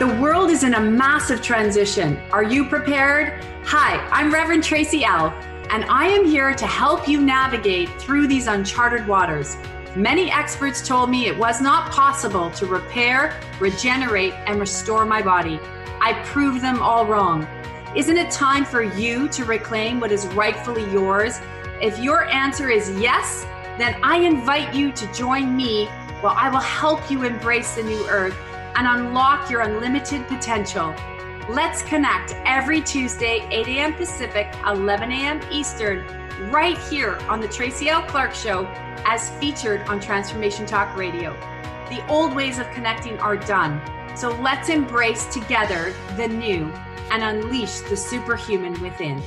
The world is in a massive transition. Are you prepared? Hi, I'm Reverend Tracy L., and I am here to help you navigate through these uncharted waters. Many experts told me it was not possible to repair, regenerate, and restore my body. I proved them all wrong. Isn't it time for you to reclaim what is rightfully yours? If your answer is yes, then I invite you to join me while I will help you embrace the new earth and unlock your unlimited potential. Let's connect every Tuesday, 8 a.m. Pacific, 11 a.m. Eastern, right here on the Tracy L. Clark Show, as featured on Transformation Talk Radio. The old ways of connecting are done, so let's embrace together the new and unleash the superhuman within.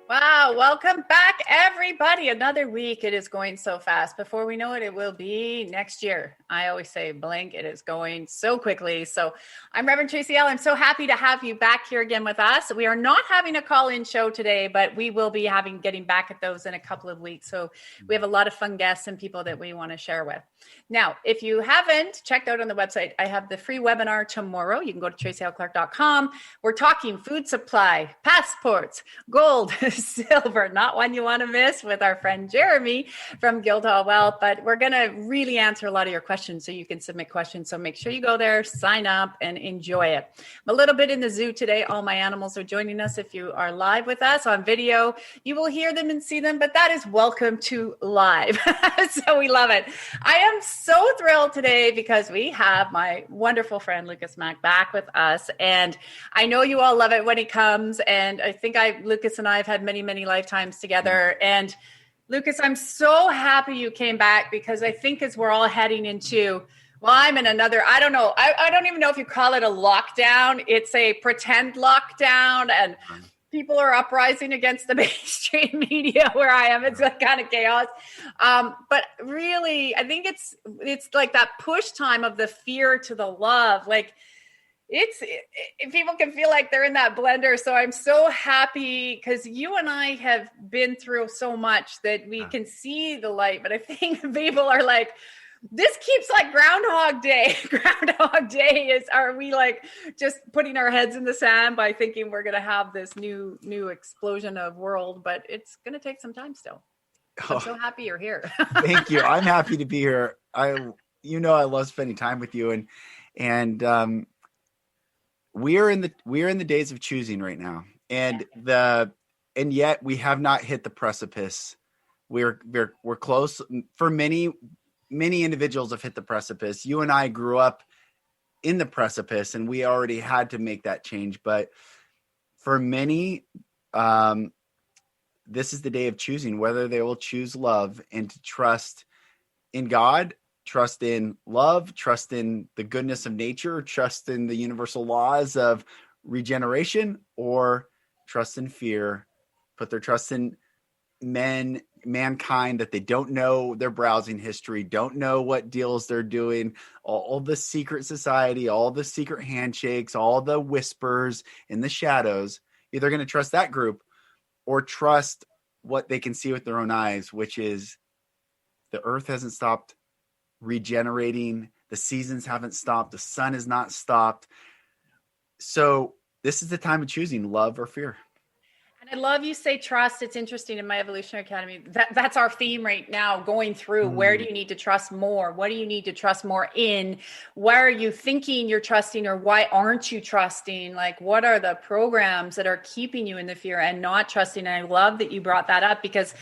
Wow, welcome back, everybody. Another week. It is going so fast. Before we know it, it will be next year. I always say blink. It is going so quickly. So I'm Reverend Tracy L. I'm so happy to have you back here again with us. We are not having a call-in show today, but we will be getting back at those in a couple of weeks. So we have a lot of fun guests and people that we want to share with. Now, if you haven't checked out on the website, I have the free webinar tomorrow. You can go to tracylclark.com. We're talking food supply, passports, gold, silver, not one you want to miss, with our friend Jeremy from Guildhall Wealth. But we're going to really answer a lot of your questions, so you can submit questions. So make sure you go there, sign up, and enjoy it. I'm a little bit in the zoo today. All my animals are joining us. If you are live with us on video, you will hear them and see them, but that is welcome to live. So we love it. I am so thrilled today because we have my wonderful friend Lucas Mack back with us, and I know you all love it when he comes. And I think Lucas and I have had many lifetimes together. And Lucas, I'm so happy you came back, because I think as we're all heading into, well, I'm in another, I don't know, I don't even know if you call it a lockdown. It's a pretend lockdown, and people are uprising against the mainstream media where I am. It's like kind of chaos. But really, I think it's like that push time of the fear to the love. Like people can feel like they're in that blender. So I'm so happy, because you and I have been through so much that we can see the light. But I think people are like, this keeps like Groundhog Day. Groundhog Day are we like just putting our heads in the sand by thinking we're going to have this new explosion of world, but it's going to take some time still. I'm so happy you're here. Thank you. I'm happy to be here. I love spending time with you, and we're in the days of choosing right now, and yet we have not hit the precipice. We're close. For many individuals have hit the precipice. You and I grew up in the precipice, and we already had to make that change. But for many, this is the day of choosing whether they will choose love and to trust in God, trust in love, trust in the goodness of nature, trust in the universal laws of regeneration, or trust in fear, put their trust in mankind that they don't know their browsing history, don't know what deals they're doing, all the secret society, all the secret handshakes, all the whispers in the shadows. Either going to trust that group or trust what they can see with their own eyes, which is the earth hasn't stopped regenerating, the seasons haven't stopped, the sun has not stopped. So this is the time of choosing love or fear. And I love you say trust. It's interesting, in my Evolutionary Academy, that's our theme right now, going through where do you need to trust more? What do you need to trust more in? Where are you thinking you're trusting, or why aren't you trusting? Like, what are the programs that are keeping you in the fear and not trusting? And I love that you brought that up, because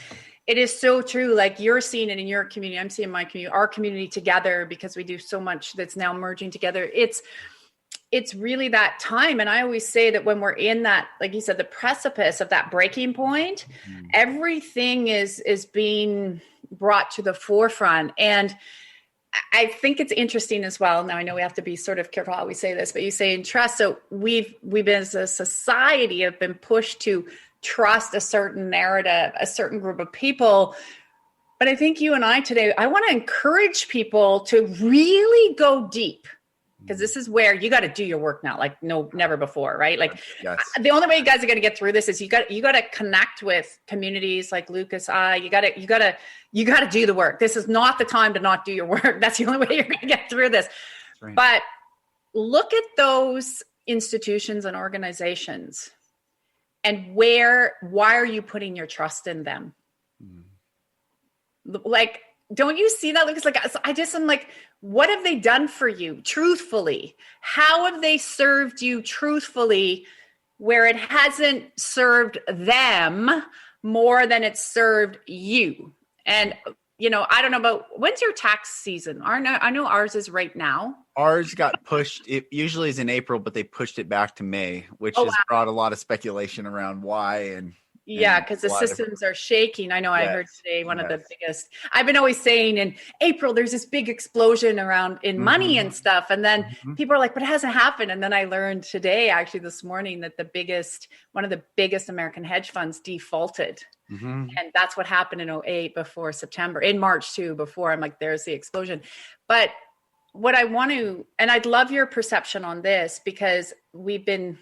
it is so true. Like, you're seeing it in your community. I'm seeing my community, our community together, because we do so much that's now merging together. It's really that time. And I always say that when we're in that, like you said, the precipice of that breaking point, everything is being brought to the forefront. And I think it's interesting as well. Now, I know we have to be sort of careful how we say this, but you say in trust. So we've been, as a society, have been pushed to trust a certain narrative, a certain group of people. But I think you and I today, I want to encourage people to really go deep. because this is where you got to do your work now, like never before, right? Like Yes. the only way you guys are going to get through this is you got to connect with communities like Lucas. You got to do the work. This is not the time to not do your work. That's the only way you're going to get through this. Right. But look at those institutions and organizations, and why are you putting your trust in them? Like, don't you see that, Lucas? Like, I'm like, what have they done for you truthfully? How have they served you truthfully, where it hasn't served them more than it's served you? And, I don't know about, when's your tax season? I know ours is right now. Ours got pushed. It usually is in April, but they pushed it back to May, which has brought a lot of speculation around why. Yeah, because the systems are shaking. I know. Yes, I heard today one of the biggest. I've been always saying in April there's this big explosion around in money and stuff, and then people are like, "But it hasn't happened." And then I learned today, actually this morning, that one of the biggest American hedge funds defaulted, and that's what happened in 2008 before September, in March too. Before I'm like, there's the explosion. But what I want to, and I'd love your perception on this, because we've been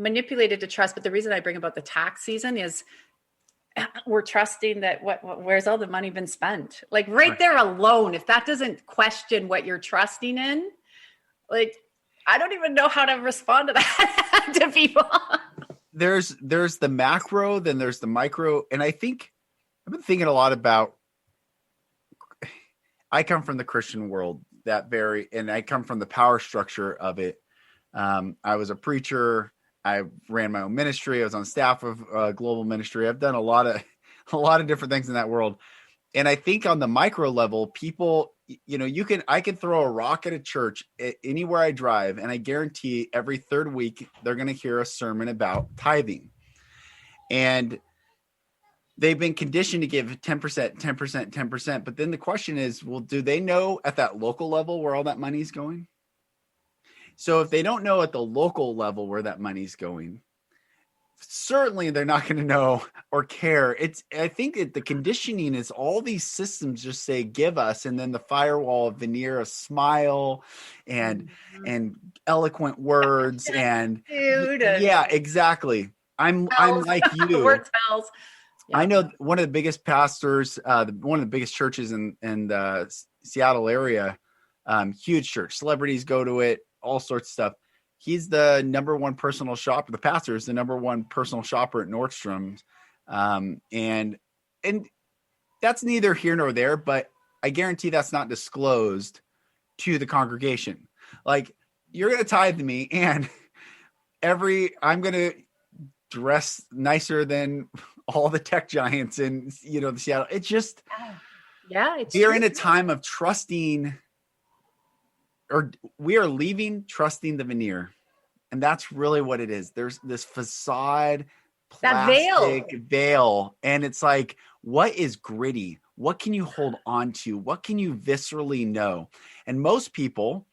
manipulated to trust. But the reason I bring about the tax season is we're trusting that where's all the money been spent? Like right there alone, if that doesn't question what you're trusting in, like, I don't even know how to respond to that to people. There's the macro, then there's the micro. And I think I've been thinking a lot about, I come from the Christian world and I come from the power structure of it. I was a preacher. I ran my own ministry. I was on staff of global ministry. I've done a lot of different things in that world. And I think on the micro level, people, I can throw a rock at a church anywhere I drive, and I guarantee every third week they're going to hear a sermon about tithing. And they've been conditioned to give 10%, 10%, 10%. But then the question is, well, do they know at that local level where all that money is going? So if they don't know at the local level where that money's going, certainly they're not going to know or care. I think that the conditioning is all these systems just say, give us, and then the firewall veneer, a smile and eloquent words. And yeah, exactly. I'm like you. The word smells. Yeah. I know one of the biggest pastors, one of the biggest churches in the Seattle area, huge church, celebrities go to it, all sorts of stuff. He's the number one personal shopper. The pastor is the number one personal shopper at Nordstrom's. And that's neither here nor there, but I guarantee that's not disclosed to the congregation. Like, you're going to tithe to me, and I'm going to dress nicer than all the tech giants in, the Seattle. It's just, we're in a time of trusting, or we are leaving trusting the veneer. And that's really what it is. There's this facade, plastic veil. And it's like, what is gritty? What can you hold on to? What can you viscerally know? And most people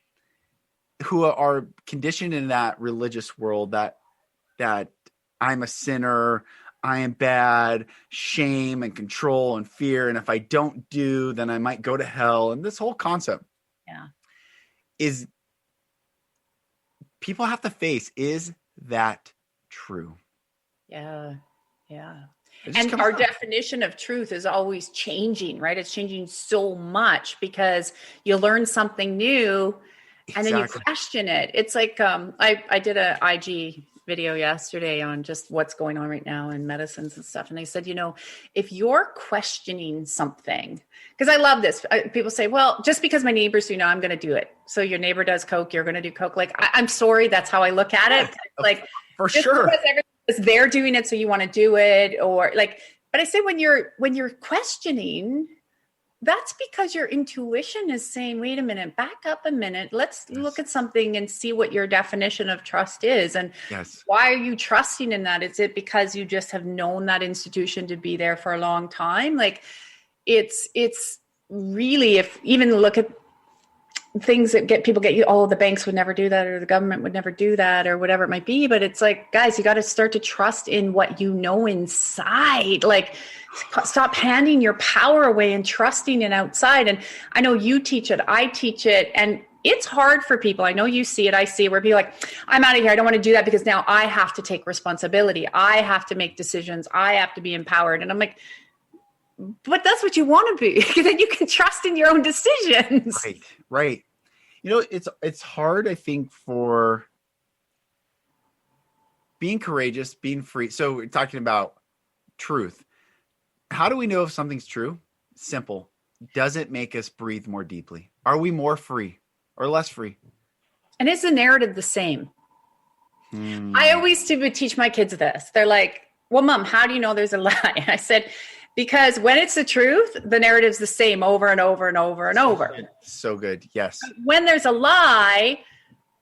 who are conditioned in that religious world, that I'm a sinner, I am bad, shame and control and fear. And if I don't do, then I might go to hell. And this whole concept is, people have to face, is that true? Yeah. And our definition of truth is always changing, right? It's changing so much because you learn something new and then you question it. It's like, I did a IG video yesterday on just what's going on right now in medicines and stuff. And they said, if you're questioning something, because I love this, people say, well, just because my neighbors do now, I'm going to do it. So your neighbor does Coke, you're going to do Coke. Like, I'm sorry, that's how I look at it. Like, for sure, because they're doing it, so you want to do it, or like. But I say when you're questioning, that's because your intuition is saying, wait a minute, back up a minute. Let's look at something and see what your definition of trust is. And why are you trusting in that? Is it because you just have known that institution to be there for a long time? Like, it's really, if even look at things that get you, the banks would never do that, or the government would never do that, or whatever it might be. But it's like, guys, you got to start to trust in what you know inside. Like, stop handing your power away and trusting in outside. And I know you teach it, I teach it, and it's hard for people. I know you see it. I see it where people are like, I'm out of here. I don't want to do that because now I have to take responsibility. I have to make decisions. I have to be empowered. And I'm like, but that's what you want to be. Then you can trust in your own decisions. Right. You know, it's hard, I think, for being courageous, being free. So we're talking about truth. How do we know if something's true? Simple. Does it make us breathe more deeply? Are we more free or less free? And is the narrative the same? I always teach my kids this. They're like, well, Mom, how do you know there's a lie? And I said, because when it's the truth, the narrative's the same over and over and over and over. So good. Yes. When there's a lie,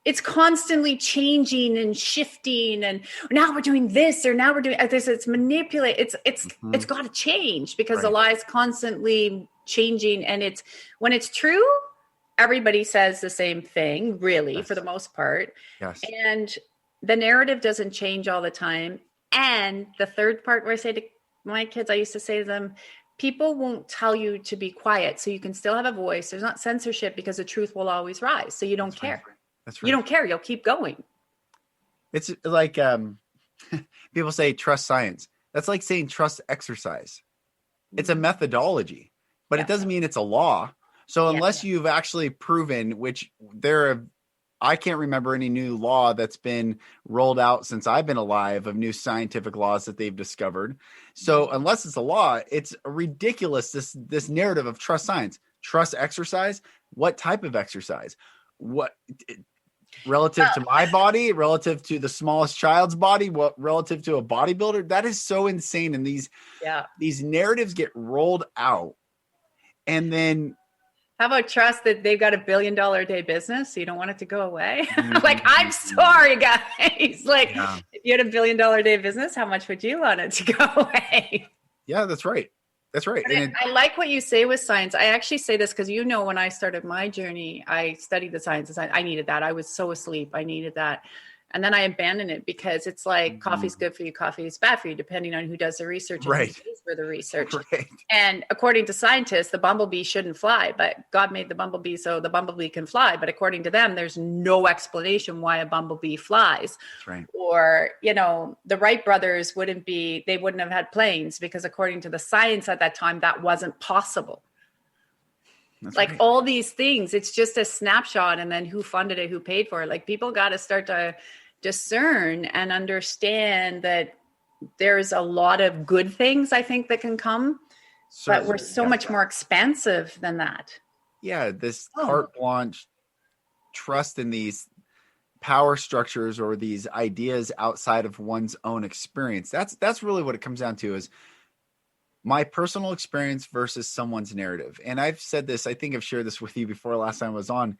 it's constantly changing and shifting, and now we're doing this, or now we're doing this. It's manipulate. It's got to change because the lie is constantly changing. And it's when it's true, everybody says the same thing, really, for the most part. Yes. And the narrative doesn't change all the time. And the third part, where I say to my kids, I used to say to them, people won't tell you to be quiet, so you can still have a voice. There's not censorship because the truth will always rise. So you don't care. That's right. You don't care. You'll keep going. It's like people say trust science. That's like saying trust exercise. It's a methodology, but it doesn't mean it's a law. So unless you've actually proven, which I can't remember any new law that's been rolled out since I've been alive of new scientific laws that they've discovered. So unless it's a law, it's ridiculous. This narrative of trust science, trust exercise. What type of exercise? What relative to my body, relative to the smallest child's body, what relative to a bodybuilder? That is so insane. And these narratives get rolled out. And then how about trust that they've got $1 billion a day business, so you don't want it to go away? Like, I'm sorry, guys. Like, if you had $1 billion a day business, how much would you want it to go away? Yeah, that's right. That's right. And I like what you say with science. I actually say this because, when I started my journey, I studied the science. I needed that. I was so asleep. I needed that. And then I abandoned it because it's like coffee's good for you, coffee is bad for you, depending on who does the research and who pays for the research. Right. And according to scientists, the bumblebee shouldn't fly, but God made the bumblebee so the bumblebee can fly. But according to them, there's no explanation why a bumblebee flies. That's right. Or, the Wright brothers wouldn't have had planes because according to the science at that time, that wasn't possible. That's like all these things, it's just a snapshot. And then who funded it, who paid for it? Like, people got to start to discern and understand that there's a lot of good things, I think, that can come, but we're so much more expansive than that. Yeah. This carte blanche trust in these power structures or these ideas outside of one's own experience. That's really what it comes down to, is my personal experience versus someone's narrative. And I've said this, I think I've shared this with you before last time I was on,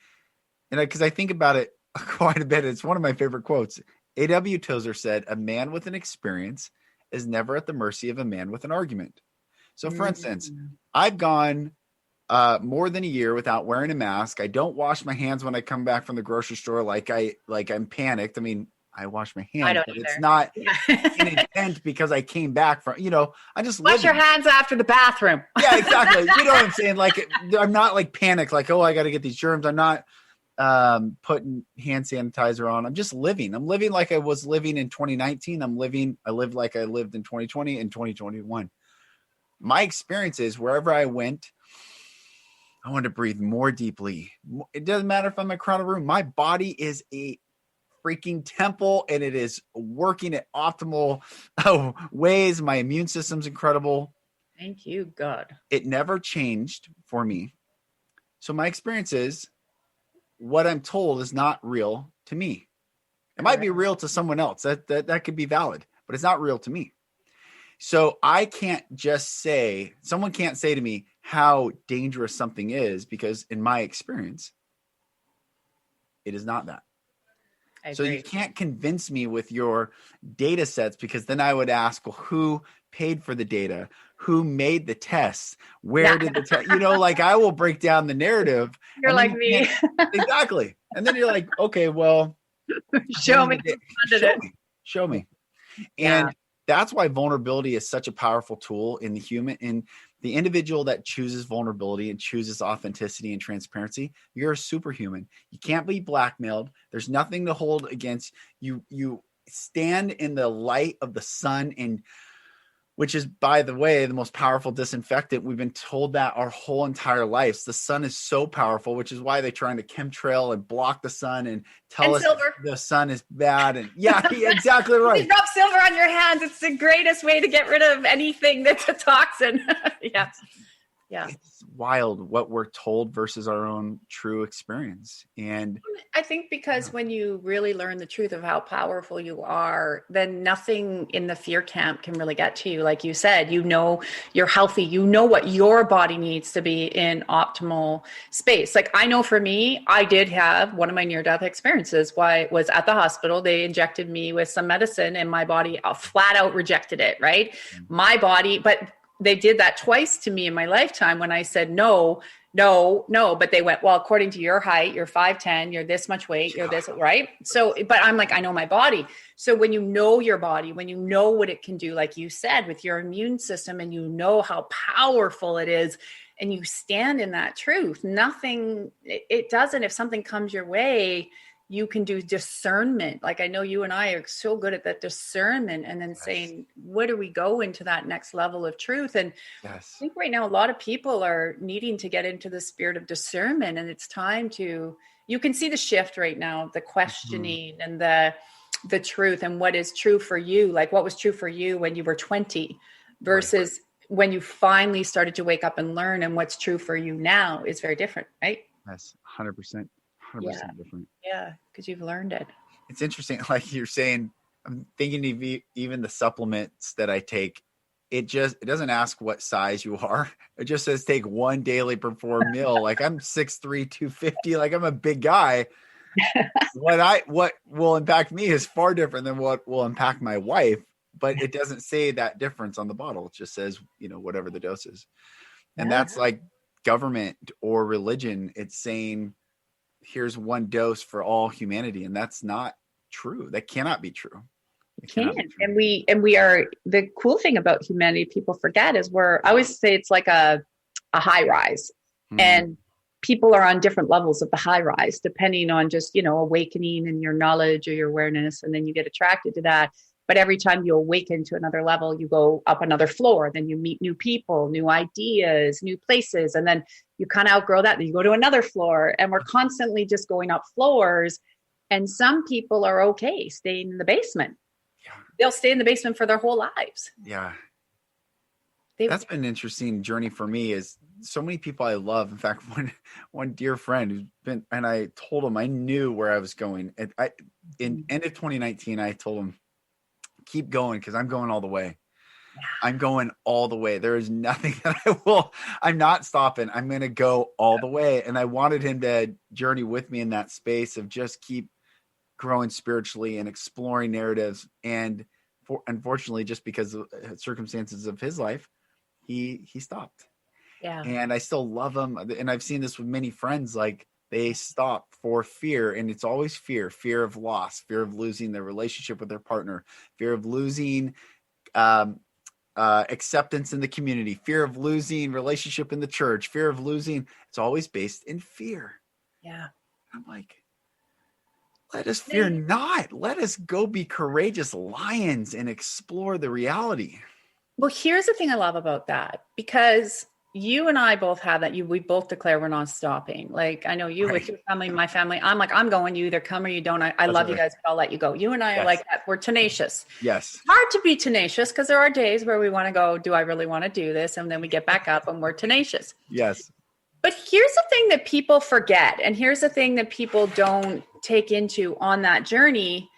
and because I think about it quite a bit. It's one of my favorite quotes. A.W. Tozer said, "A man with an experience is never at the mercy of a man with an argument." So for instance, I've gone more than a year without wearing a mask. I don't wash my hands when I come back from the grocery store. Like I'm panicked. I mean, I wash my hands, but it's not an intent because I came back from, I just wash your hands after the bathroom. Yeah, exactly. You know what I'm saying? Like, I'm not like panicked, like, oh, I got to get these germs. I'm not putting hand sanitizer on. I'm just living. I'm living like I was living in 2019. I lived like I lived in 2020 and 2021. My experience is wherever I went, I want to breathe more deeply. It doesn't matter if I'm in a crowded room. My body is a freaking temple and it is working at optimal ways. My immune system's incredible. Thank you, God. It never changed for me. So my experience is what I'm told is not real to me. It might be real to someone else. That could be valid, but it's not real to me. So I can't just say, someone can't say to me how dangerous something is, because in my experience, it is not that. So you can't convince me with your data sets, because then I would ask, well, who paid for the data? Who made the tests? Where did the test? Like, I will break down the narrative. You're like me. Exactly. And then you're like, okay, well, show me. Show me. And that's why vulnerability is such a powerful tool in the human. And The individual that chooses vulnerability and chooses authenticity and transparency, you're a superhuman. You can't be blackmailed. There's nothing to hold against you. You stand in the light of the sun, and which is, by the way, the most powerful disinfectant. We've been told that our whole entire lives. The sun is so powerful, which is why they're trying to chemtrail and block the sun and tell us silver. the sun is bad. And yeah, exactly right. You rub silver on your hands. It's the greatest way to get rid of anything that's a toxin. Yeah. Yeah. It's wild what we're told versus our own true experience. And I think because when you really learn the truth of how powerful you are, then nothing in the fear camp can really get to you. Like you said, you know, you're healthy. You know what your body needs to be in optimal space. Like I know for me, I did have one of my near-death experiences. Why was at the hospital. They injected me with some medicine and my body flat out rejected it. Right. My body, but they did that twice to me in my lifetime when I said, no. But they went, well, according to your height, you're 5'10", you're this much weight, you're this, right? So, but I'm like, I know my body. So when you know your body, when you know what it can do, like you said, with your immune system, and you know how powerful it is, and you stand in that truth, nothing, it doesn't, if something comes your way, you can do discernment. Like I know you and I are so good at that discernment, and then saying, where do we go into that next level of truth? And I think right now, a lot of people are needing to get into the spirit of discernment, and it's time to, you can see the shift right now, the questioning and the truth, and what is true for you. Like what was true for you when you were 20 versus when you finally started to wake up and learn, and what's true for you now is very different. Right. That's 100%. 100% different. Yeah, because you've learned it. It's interesting, like you're saying, I'm thinking of even the supplements that I take. It doesn't ask what size you are. It just says take one daily before meal. Like I'm 6'3", 250. Like I'm a big guy. What will impact me is far different than what will impact my wife. But it doesn't say that difference on the bottle. It just says, whatever the dose is. And that's like government or religion. It's saying, here's one dose for all humanity. And that's not true. That cannot be true. It can. And we are, the cool thing about humanity, people forget, is I always say it's like a high rise, and people are on different levels of the high rise, depending on just, awakening and your knowledge or your awareness. And then you get attracted to that. But every time you awaken to another level, you go up another floor, then you meet new people, new ideas, new places. And then you kind of outgrow that. Then you go to another floor, and we're constantly just going up floors. And some people are okay staying in the basement. Yeah. They'll stay in the basement for their whole lives. Yeah. That's been an interesting journey for me, is so many people I love. In fact, one dear friend who's been, and I told him I knew where I was going. And in end of 2019, I told him, keep going, because I'm going all the way. I'm going all the way. There is nothing that I'm not stopping. I'm going to go all the way. And I wanted him to journey with me in that space of just keep growing spiritually and exploring narratives. And unfortunately, just because of circumstances of his life, he stopped. Yeah. And I still love him. And I've seen this with many friends, like they stop for fear. And it's always fear of loss, fear of losing their relationship with their partner, fear of losing acceptance in the community, fear of losing relationship in the church, fear of losing. It's always based in fear. Yeah. I'm like, let us fear not. Let us go be courageous lions and explore the reality. Well, here's the thing I love about that, because you and I both have that. We both declare we're not stopping. Like I know you with your family, my family. I'm like, I'm going. You either come or you don't. I love you guys, but I'll let you go. You and I are like that. We're tenacious. Yes. Hard to be tenacious, because there are days where we want to go, do I really want to do this? And then we get back up and we're tenacious. Yes. But here's the thing that people forget. And here's the thing that people don't take into on that journey.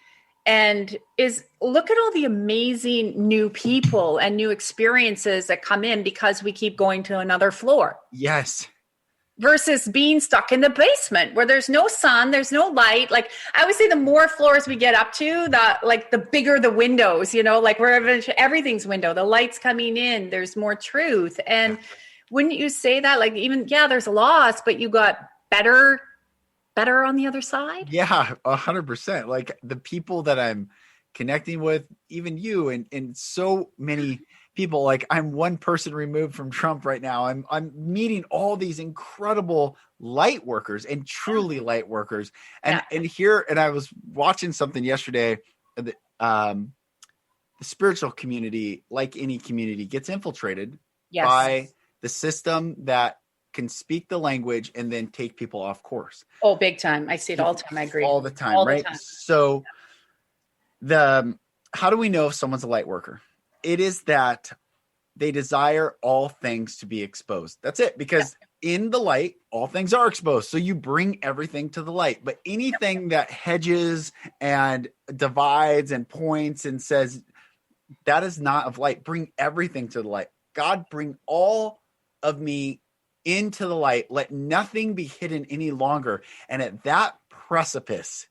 And is look at all the amazing new people and new experiences that come in because we keep going to another floor. Yes. Versus being stuck in the basement where there's no sun, there's no light. Like I always say, the more floors we get up to, the bigger the windows, like wherever everything's window, the light's coming in, there's more truth. And wouldn't you say that, like, even, there's loss, but you got better on the other side? Yeah, 100%. Like the people that I'm connecting with, even you and so many people, like I'm one person removed from Trump right now. I'm meeting all these incredible light workers and truly light workers. And and I was watching something yesterday. The spiritual community, like any community, gets infiltrated by the system that can speak the language and then take people off course. Oh, big time. I see it all the time. I agree. All the time, right? So how do we know if someone's a light worker? It is that they desire all things to be exposed. That's it. Because in the light, all things are exposed. So you bring everything to the light. But anything that hedges and divides and points and says that is not of light, bring everything to the light. God, bring all of me into the light. Let nothing be hidden any longer. And at that precipice,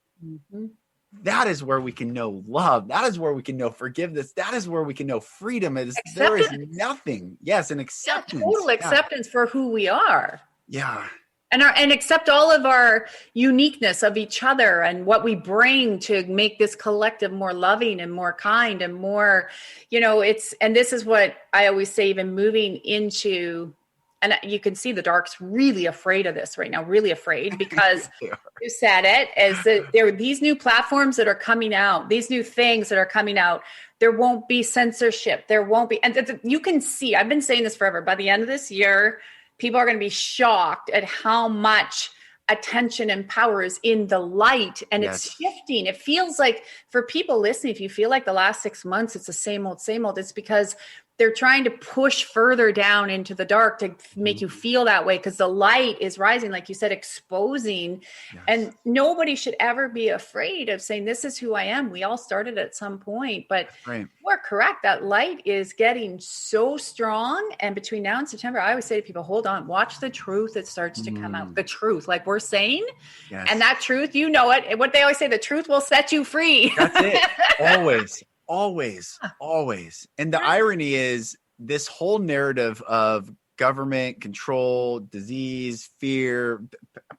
that is where we can know love. That is where we can know forgiveness. That is where we can know freedom. There is nothing. Yes, an acceptance. Total acceptance for who we are. Yeah. And accept all of our uniqueness of each other and what we bring to make this collective more loving and more kind and more, and this is what I always say, even moving into, and you can see the dark's really afraid of this right now, really afraid, because you said it, is that there are these new platforms that are coming out, these new things that are coming out. There won't be censorship. There won't be, and you can see, I've been saying this forever, by the end of this year, people are going to be shocked at how much attention and power is in the light, and it's shifting. It feels like, for people listening, if you feel like the last 6 months, it's the same old, it's because they're trying to push further down into the dark to make you feel that way, because the light is rising, like you said, exposing. And nobody should ever be afraid of saying, this is who I am. We all started at some point, but we're correct. That light is getting so strong. And between now and September, I always say to people, hold on, watch the truth that starts to come out. The truth, like we're saying, and that truth, it. What they always say, the truth will set you free. That's it. Always. And the irony is, this whole narrative of government control, disease, fear,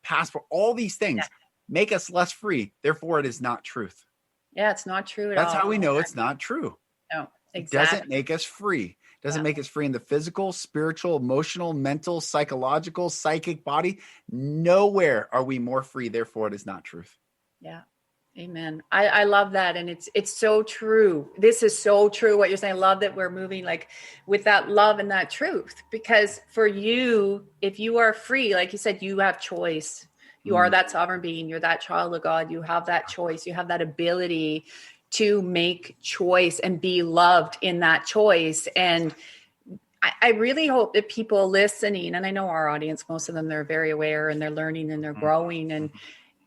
passport, all these things make us less free. Therefore, it is not truth. Yeah, it's not true at all. That's how we know it's not true. No, exactly. It doesn't make us free. It doesn't make us free in the physical, spiritual, emotional, mental, psychological, psychic body. Nowhere are we more free. Therefore, it is not truth. Yeah. Amen. I love that. And it's so true. This is so true what you're saying. I love that we're moving like with that love and that truth, because for you, if you are free, like you said, you have choice. You are that sovereign being. You're that child of God. You have that choice. You have that ability to make choice and be loved in that choice. And I really hope that people listening, and I know our audience, most of them, they're very aware and they're learning and they're growing, and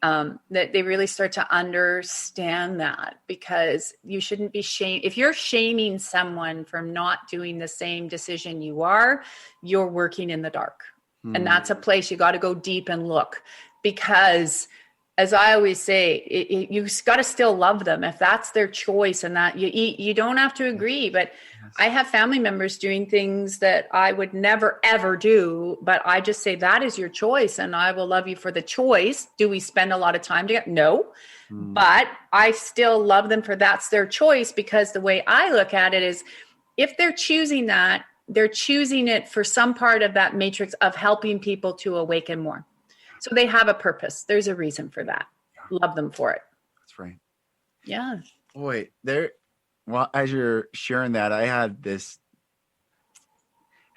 that they really start to understand that, because you shouldn't be shamed. If you're shaming someone for not doing the same decision you're working in the dark. And that's a place you got to go deep and look, because as I always say, you got to still love them if that's their choice, and that you don't have to agree. But I have family members doing things that I would never, ever do. But I just say, that is your choice, and I will love you for the choice. Do we spend a lot of time together? No. But I still love them for that's their choice, because the way I look at it is, if they're choosing that, they're choosing it for some part of that matrix of helping people to awaken more. So they have a purpose. There's a reason for that. Love them for it. That's right. Yeah. Boy, well, as you're sharing that, I had this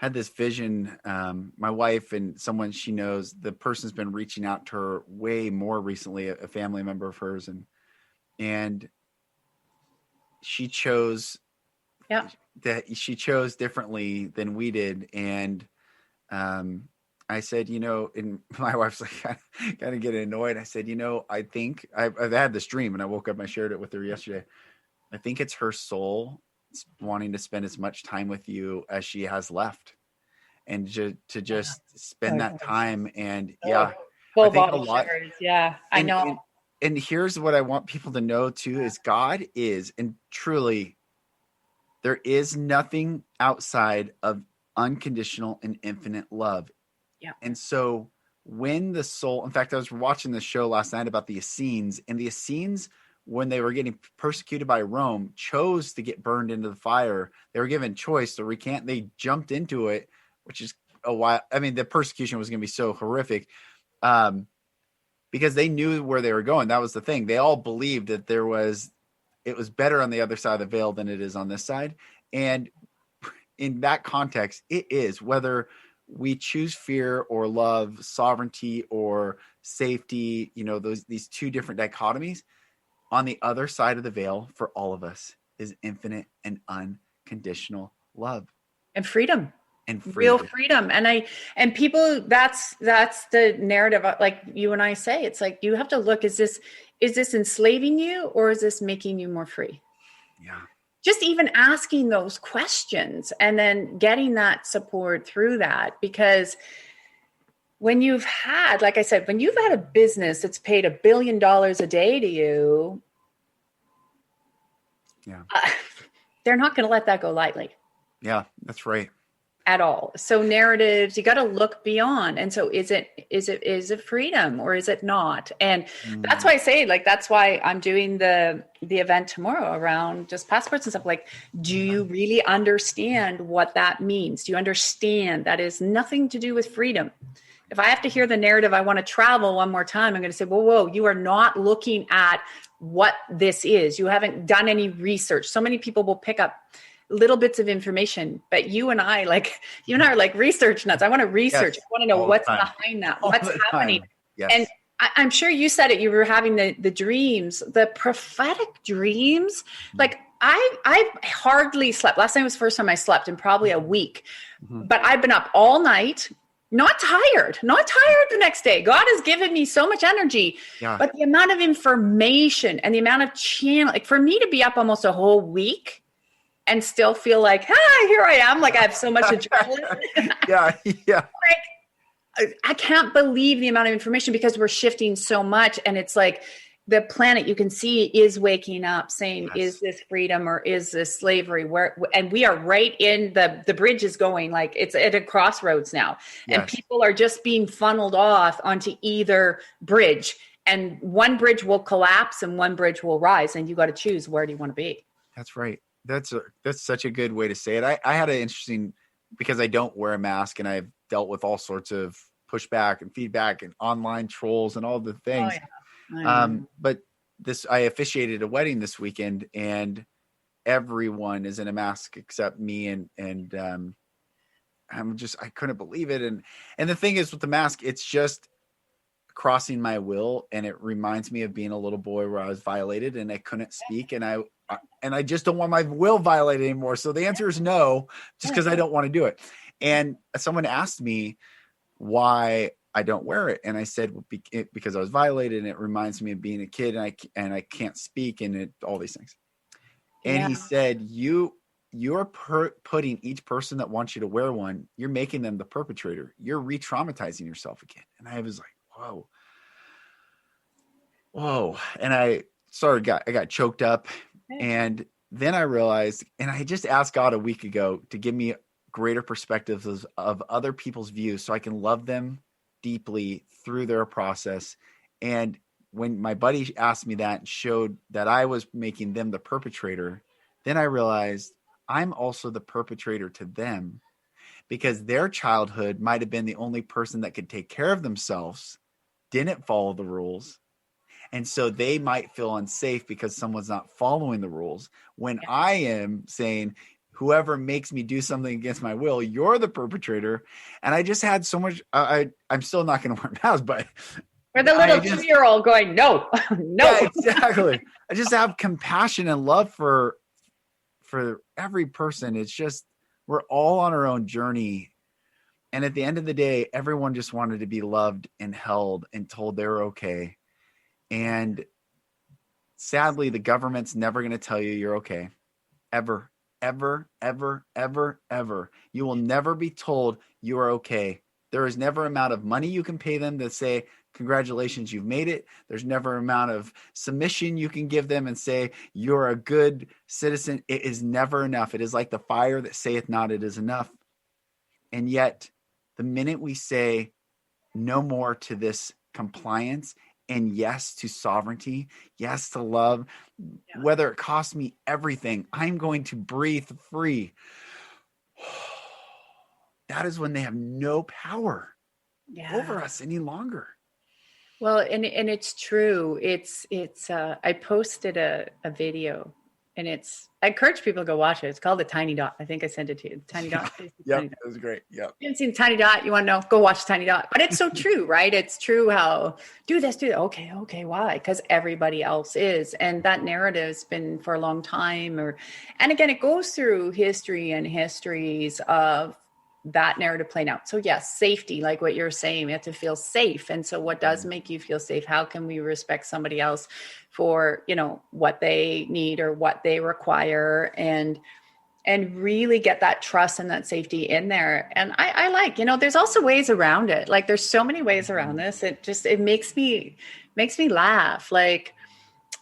vision. My wife and someone she knows, the person's been reaching out to her way more recently, a family member of hers, and she chose differently than we did. And I said, and my wife's like kind of getting annoyed. I said, I think I've had this dream, and I woke up and I shared it with her yesterday. I think it's her soul wanting to spend as much time with you as she has left, and to just spend that time. And I think a lot. Yeah, I know. And here's what I want people to know too, is God is, and truly, there is nothing outside of unconditional and infinite love. Yeah. And so when the soul, in fact, I was watching this show last night about the Essenes, and the Essenes when they were getting persecuted by Rome, chose to get burned into the fire. They were given choice to recant. They jumped into it, which is a while. I mean, the persecution was going to be so horrific because they knew where they were going. That was the thing. They all believed that it was better on the other side of the veil than it is on this side. And in that context, it is, whether we choose fear or love, sovereignty or safety, these two different dichotomies. On the other side of the veil for all of us is infinite and unconditional love and freedom. And real freedom. And people, that's the narrative. Like you and I say, it's like, you have to look, is this enslaving you or is this making you more free? Yeah. Just even asking those questions and then getting that support through that, because when you've had, like I said, when you've had a business that's paid $1 billion a day to you, they're not going to let that go lightly. Yeah, that's right. At all. So narratives, you got to look beyond. And so is it freedom or is it not? And that's why I say, like, that's why I'm doing the event tomorrow around just passports and stuff. Like, do you really understand what that means? Do you understand that is nothing to do with freedom? If I have to hear the narrative, I want to travel one more time, I'm going to say, whoa, you are not looking at what this is. You haven't done any research. So many people will pick up little bits of information, but you and I are like research nuts. I want to research. Yes, I want to know what's behind that, what's happening. Yes. And I'm sure you said it, you were having the dreams, the prophetic dreams. Like I hardly slept. Last night was the first time I slept in probably a week, but I've been up all night, not tired the next day. God has given me so much energy, but the amount of information and the amount of channel, like for me to be up almost a whole week and still feel like, here I am. Like I have so much adrenaline. Yeah. Like I can't believe the amount of information because we're shifting so much. And it's like the planet you can see is waking up saying, is this freedom or is this slavery? And we are right in the bridge is going, like it's at a crossroads now. Yes. And people are just being funneled off onto either bridge, and one bridge will collapse and one bridge will rise. And you got to choose, where do you want to be? That's right. That's such a good way to say it. I had an interesting, because I don't wear a mask and I've dealt with all sorts of pushback and feedback and online trolls and all the things. Oh, yeah. But I officiated a wedding this weekend and everyone is in a mask except me. And I couldn't believe it. And the thing is with the mask, it's just crossing my will. And it reminds me of being a little boy where I was violated and I couldn't speak. And I just don't want my will violated anymore. So the answer is no, just because I don't want to do it. And someone asked me why I don't wear it. And I said, because I was violated and it reminds me of being a kid and I can't speak and all these things. And he said, you're putting each person that wants you to wear one, you're making them the perpetrator. You're re-traumatizing yourself again. And I was like, whoa. And I got choked up. And then I realized, and I just asked God a week ago to give me greater perspectives of other people's views so I can love them deeply through their process. And when my buddy asked me that and showed that I was making them the perpetrator, then I realized I'm also the perpetrator to them, because their childhood might have been the only person that could take care of themselves, didn't follow the rules. And so they might feel unsafe because someone's not following the rules. When I am saying, whoever makes me do something against my will, you're the perpetrator. And I just had so much, I'm still not going to wear a mask, but. Or the little 2-year-old going, no. Yeah, exactly. I just have compassion and love for every person. It's just, we're all on our own journey. And at the end of the day, everyone just wanted to be loved and held and told they're okay. And sadly, the government's never going to tell you you're okay. Ever. You will never be told you are okay. There is never amount of money you can pay them to say, congratulations, you've made it. There's never amount of submission you can give them and say, you're a good citizen. It is never enough. It is like the fire that saith not, it is enough. And yet, the minute we say no more to this compliance and yes to sovereignty, yes to love, whether it costs me everything, I'm going to breathe free. That is when they have no power over us any longer. Well, and it's true. I posted a video, and I encourage people to go watch it. It's called The Tiny Dot. I think I sent it to you. The Tiny Dot. Yeah, it was great. Yeah. You haven't seen The Tiny Dot, you want to know, go watch The Tiny Dot. But it's so true, right? It's true how do this, do that. Okay. Why? Because everybody else is. And that narrative's been for a long time. And again, it goes through history and histories of that narrative playing out. So yes, safety, like what you're saying, we have to feel safe. And so what does make you feel safe? How can we respect somebody else for, what they need or what they require, and really get that trust and that safety in there. And I like, there's also ways around it. Like there's so many ways around this. It makes me laugh. Like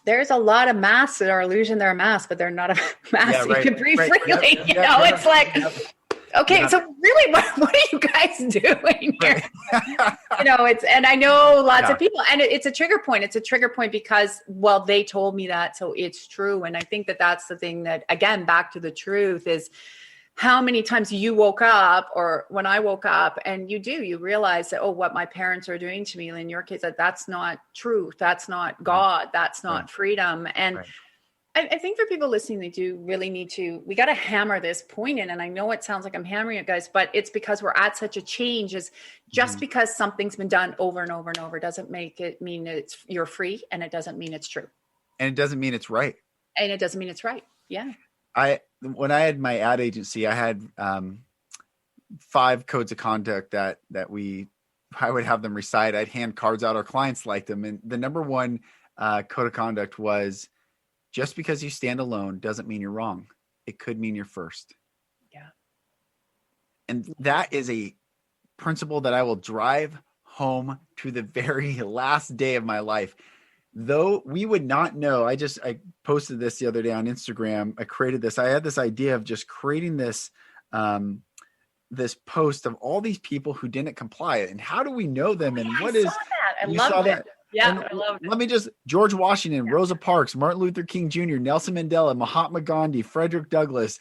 there's a lot of masks that are illusion. They're a mask, but they're not a mask. You can breathe freely. It's like, okay, so really, what are you guys doing here? And I know lots of people, and it's a trigger point. It's a trigger point because, well, they told me that, so it's true. And I think that that's the thing that, again, back to the truth is how many times you woke up, or when I woke up, and you realize that, what my parents are doing to me, in your case, that's not truth. That's not God. That's not freedom. And I think for people listening, they do really need we got to hammer this point in. And I know it sounds like I'm hammering it, guys, but it's because we're at such a change. Is just because something's been done over and over and over doesn't make it mean you're free, and it doesn't mean it's true. And it doesn't mean it's right. Yeah. When I had my ad agency, I had 5 codes of conduct that I would have them recite. I'd hand cards out. Our clients liked them. And the number one code of conduct was, just because you stand alone doesn't mean you're wrong. It could mean you're first. Yeah. And that is a principle that I will drive home to the very last day of my life. Though we would not know, I posted this the other day on Instagram. I created this. I had this idea of just creating this, this post of all these people who didn't comply. And how do we know them? And I saw that. I love that. Yeah, I love it. Let me George Washington, Rosa Parks, Martin Luther King Jr., Nelson Mandela, Mahatma Gandhi, Frederick Douglass,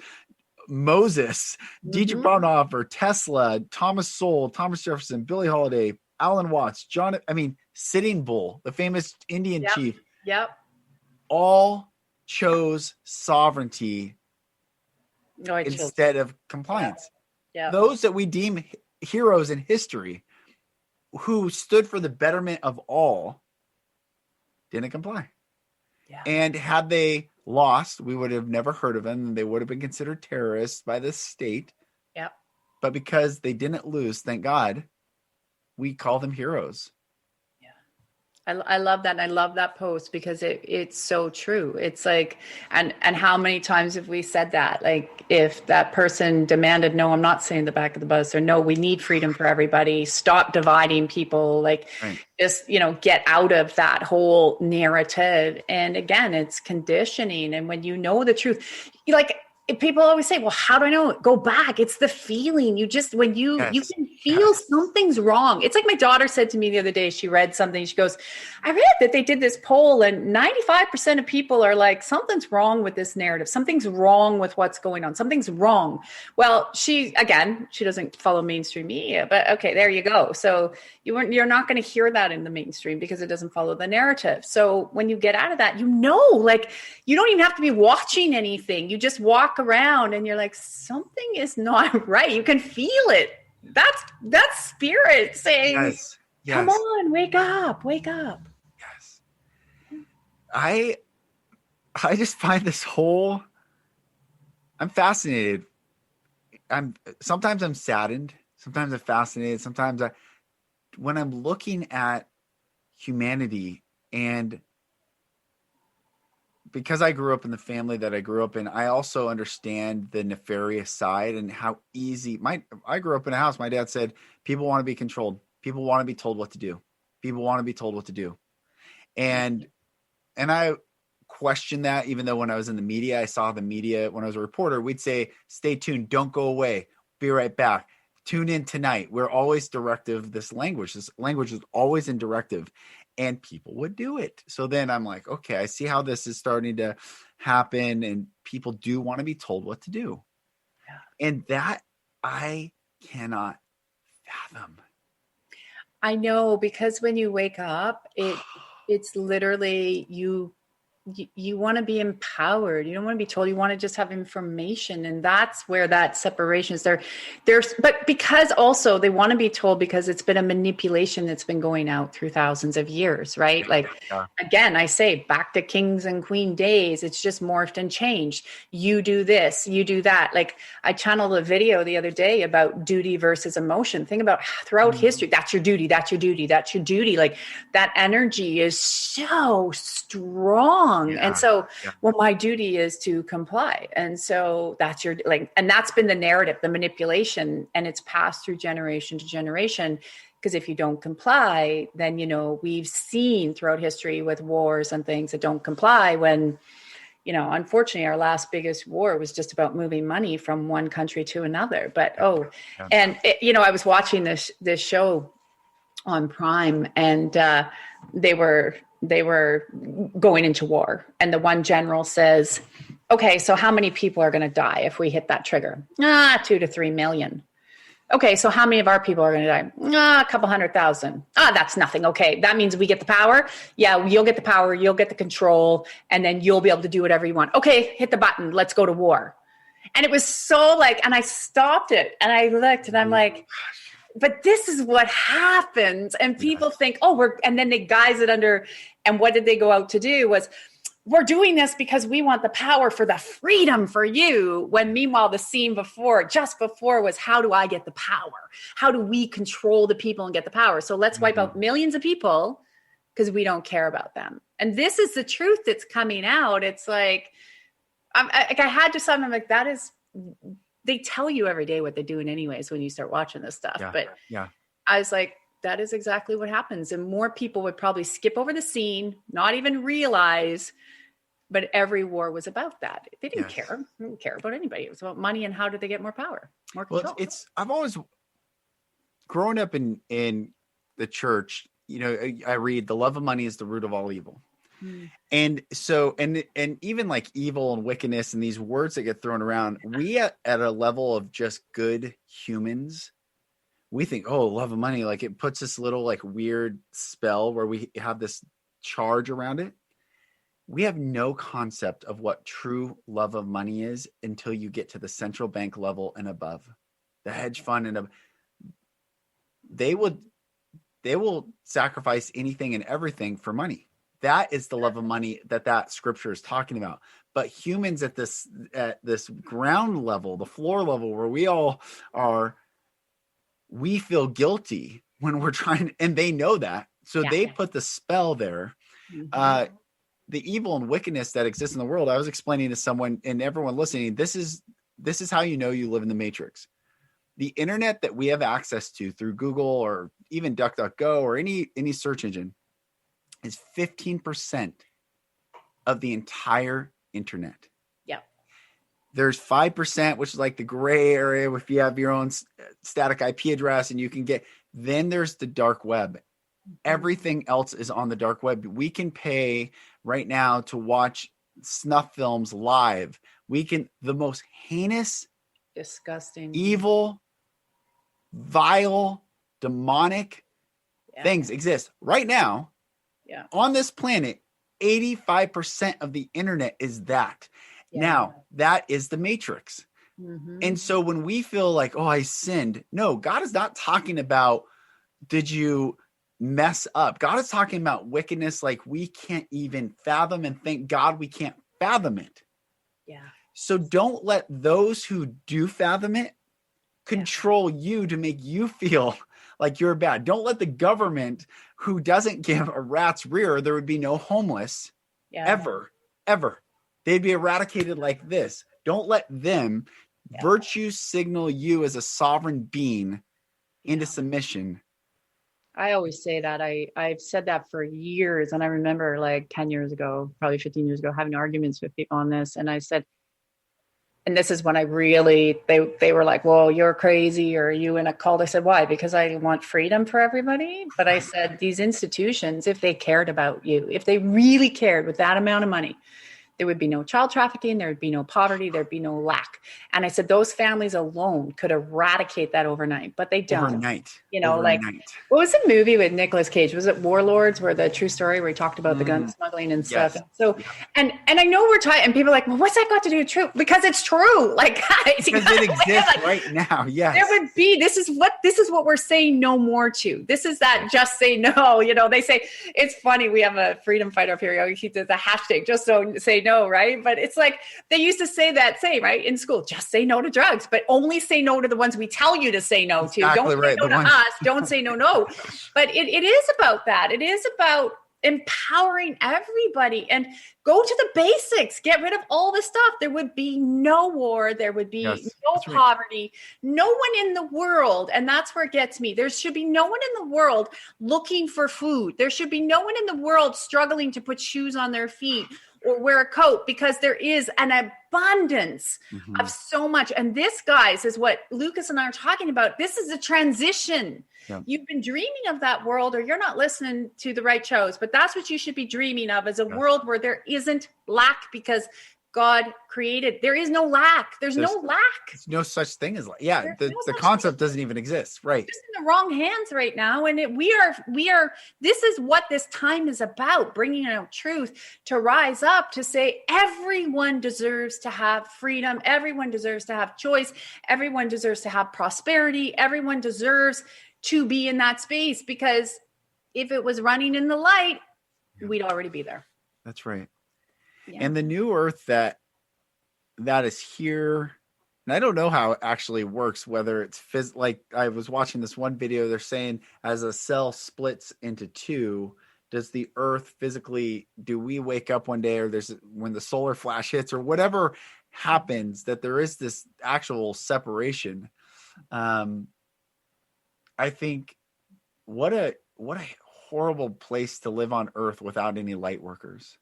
Moses, Dietrich Bonhoeffer, Tesla, Thomas Sowell, Thomas Jefferson, Billie Holiday, Alan Watts, Sitting Bull, the famous Indian chief. Yep. All chose sovereignty instead of compliance. Yeah. Those that we deem heroes in history, who stood for the betterment of all, didn't comply. Yeah. And had they lost, we would have never heard of them, and they would have been considered terrorists by the state. Yeah. But because they didn't lose, thank God, we call them heroes. I love that. And I love that post because it's so true. It's like, and how many times have we said that? Like if that person demanded, no, I'm not sitting in the back of the bus, or no, we need freedom for everybody. Stop dividing people. Like just, get out of that whole narrative. And again, it's conditioning. And when you know the truth, people always say, well, how do I know? Go back. It's the feeling. You can feel something's wrong. It's like my daughter said to me the other day, she read something. She goes, I read that they did this poll and 95% of people are like, something's wrong with this narrative. Something's wrong with what's going on. Something's wrong. Well, she doesn't follow mainstream media, but okay, there you go. So you're not going to hear that in the mainstream because it doesn't follow the narrative. So when you get out of that, you don't even have to be watching anything. You just walk around and you're like, something is not right. You can feel it. That's spirit saying, yes. Come on, wake up. Yes. I just find this whole, I'm fascinated. Sometimes I'm saddened. Sometimes I'm fascinated. Sometimes when I'm looking at humanity, and because I grew up in the family that I grew up in, I also understand the nefarious side and how easy I grew up in a house. My dad said, people want to be controlled. People want to be told what to do. People want to be told what to do. And I questioned that, even though when I was in the media, I saw the media, when I was a reporter, we'd say, stay tuned. Don't go away. Be right back. tune in tonight. We're always directive. This language is always in directive, and people would do it. So then I'm like, okay, I see how this is starting to happen, and people do want to be told what to do. Yeah. And that I cannot fathom. I know, because when you wake up, it's literally you want to be empowered. You don't want to be told. You want to just have information. And that's where that separation is there. But because also they want to be told, because it's been a manipulation that's been going out through thousands of years, right? Like, again, I say back to kings and queen days, it's just morphed and changed. You do this, you do that. Like, I channeled a video the other day about duty versus emotion. Think about throughout history, that's your duty, that's your duty, that's your duty. Like, that energy is so strong. And so, well, my duty is to comply. And so that's your, like, and that's been the narrative, the manipulation, and it's passed through generation to generation. Because if you don't comply, then, you know, we've seen throughout history with wars and things that don't comply when, you know, unfortunately, our last biggest war was just about moving money from one country to another. But, and it, you know, I was watching this show on Prime, and they were going into war. And the one general says, okay, so how many people are going to die if we hit that trigger? 2 to 3 million. Okay, so how many of our people are going to die? A couple 100,000. That's nothing. Okay, that means we get the power. Yeah, you'll get the power, you'll get the control, and then you'll be able to do whatever you want. Okay, hit the button. Let's go to war. And it was so like, and I stopped it and I looked and I'm like, but this is what happens. And people think, and then they guise it under, and what did they go out to do was, we're doing this because we want the power for the freedom for you. When meanwhile, the scene just before was, how do I get the power? How do we control the people and get the power? So let's wipe out millions of people because we don't care about them. And this is the truth that's coming out. It's like, I had to something, I'm like, that is, they tell you every day what they're doing anyways when you start watching this stuff. I was like, that is exactly what happens. And more people would probably skip over the scene, not even realize, but every war was about that. They didn't care. They didn't care about anybody. It was about money and how did they get more power, more control. Well, I've always grown up in the church, you know, I read the love of money is the root of all evil. And so, and even like evil and wickedness and these words that get thrown around, we at a level of just good humans, we think, love of money, like it puts this little like weird spell where we have this charge around it. We have no concept of what true love of money is until you get to the central bank level and above, the hedge fund and they will sacrifice anything and everything for money. That is the love of money that scripture is talking about. But humans at this ground level, the floor level where we all are, we feel guilty when we're trying, and they know that. So they put the spell there. The evil and wickedness that exists in the world. I was explaining to someone and everyone listening, this is how you know you live in the matrix. The internet that we have access to through Google or even DuckDuckGo or any search engine is 15% of the entire internet. Yeah. There's 5%, which is like the gray area if you have your own static IP address and you can get, then there's the dark web. Everything else is on the dark web. We can pay right now to watch snuff films live. The most heinous, disgusting, evil, vile, demonic things exist right now. Yeah. On this planet, 85% of the internet is that. Yeah. Now, that is the matrix. And so when we feel like, I sinned, no, God is not talking about, did you mess up? God is talking about wickedness like we can't even fathom, and thank God we can't fathom it. Yeah. So don't let those who do fathom it control you to make you feel like you're bad. Don't let the government, who doesn't give a rat's rear, there would be no homeless ever. They'd be eradicated like this. Don't let them virtue signal you as a sovereign being into submission. I always say that. I've said that for years. And I remember like 10 years ago, probably 15 years ago, having arguments with people on this. And I said, And this is when I really, they were like, well, you're crazy, or are you in a cult? I said, why? Because I want freedom for everybody. But I said, these institutions, if they cared about you, if they really cared with that amount of money, there would be no child trafficking, there would be no poverty, there'd be no lack. And I said, those families alone could eradicate that overnight, but they don't. Overnight. Like, what was the movie with Nicolas Cage? Was it Warlords, where the true story where he talked about the gun smuggling and stuff? Yes. And so, and I know we're talking, and people are like, well, what's that got to do with truth? Because it's true. Like, guys, because it exists right now. Yes. There would be, this is what we're saying no more to. This is that just say no. They say, it's funny. We have a freedom fighter up here. He does the hashtag, just so say no, right? But it's like, they used to say that, right, in school, just say no to drugs, but only say no to the ones we tell you to say no to. Exactly. Don't say no to us. Don't say no. But it is about that. It is about empowering everybody and go to the basics. Get rid of all this stuff. There would be no war. There would be no poverty. No one in the world. And that's where it gets me. There should be no one in the world looking for food. There should be no one in the world struggling to put shoes on their feet or wear a coat, because there is an abundance of so much. And this, guys, is what Lucas and I are talking about. This is a transition. Yeah. You've been dreaming of that world, or you're not listening to the right shows, but that's what you should be dreaming of, is a world where there isn't lack, because God created. There is no lack. There's no lack. There's no such thing as lack. Yeah, the concept doesn't even exist. Right. Just in the wrong hands right now. And we are. This is what this time is about: bringing out truth, to rise up, to say everyone deserves to have freedom. Everyone deserves to have choice. Everyone deserves to have prosperity. Everyone deserves to be in that space, because if it was running in the light, we'd already be there. That's right. Yeah. And the new earth that is here, and I don't know how it actually works, whether it's like I was watching this one video, they're saying as a cell splits into two, does the earth physically, do we wake up one day, or when the solar flash hits, or whatever happens, that there is this actual separation? I think what a horrible place to live on earth without any light workers.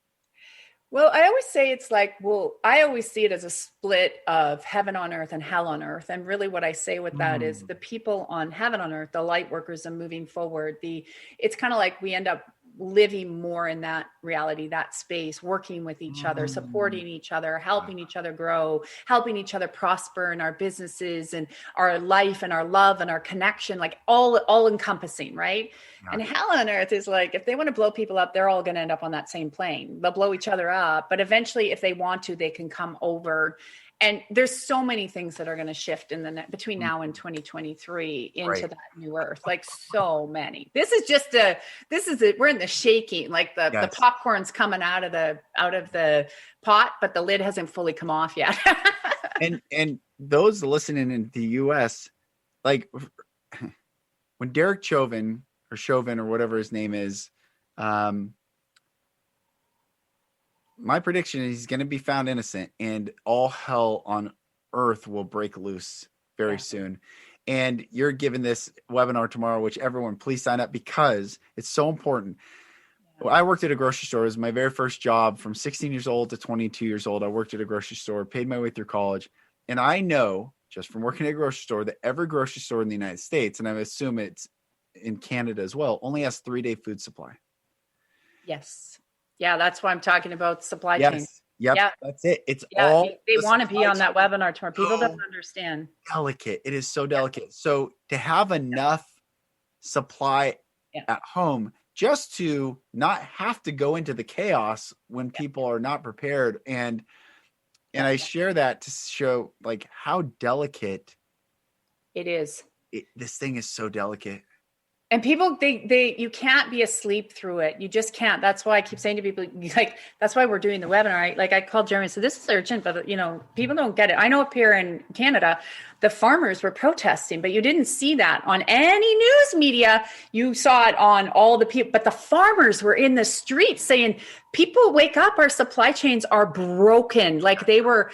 Well, I always say it's like, I always see it as a split of heaven on earth and hell on earth. And really what I say with that is the people on heaven on earth, the light workers, are moving forward. It's kind of like we end up living more in that reality, that space, working with each other, supporting each other, helping each other grow, helping each other prosper in our businesses and our life and our love and our connection, like all encompassing, right? Yeah. And hell on earth is like, if they want to blow people up, they're all going to end up on that same plane. They'll blow each other up, but eventually if they want to, they can come over. And there's so many things that are going to shift in between now and 2023 into that new earth, like so many. We're in the shaking, like the popcorn's coming out of the pot, but the lid hasn't fully come off yet. and those listening in the US, like when Derek Chauvin or whatever his name is, my prediction is he's going to be found innocent, and all hell on earth will break loose very soon. And you're giving this webinar tomorrow, which everyone please sign up, because it's so important. Well, I worked at a grocery store. It was my very first job from 16 years old to 22 years old. I worked at a grocery store, paid my way through college. And I know just from working at a grocery store that every grocery store in the United States, and I assume it's in Canada as well, only has 3-day food supply. Yes. Yeah, that's why I'm talking about supply chain. Yep, yeah, that's it. It's all they want to be on that webinar tomorrow. People don't understand. Delicate. It is so delicate. Yeah. So to have enough supply at home, just to not have to go into the chaos when people are not prepared, and I share that to show like how delicate it is. This thing is so delicate. And people, you can't be asleep through it. You just can't. That's why I keep saying to people, like, that's why we're doing the webinar. Like I called Jeremy and said, this is urgent, but people don't get it. I know up here in Canada, the farmers were protesting, but you didn't see that on any news media. You saw it on all the people, but the farmers were in the streets saying, people wake up, our supply chains are broken. Like they were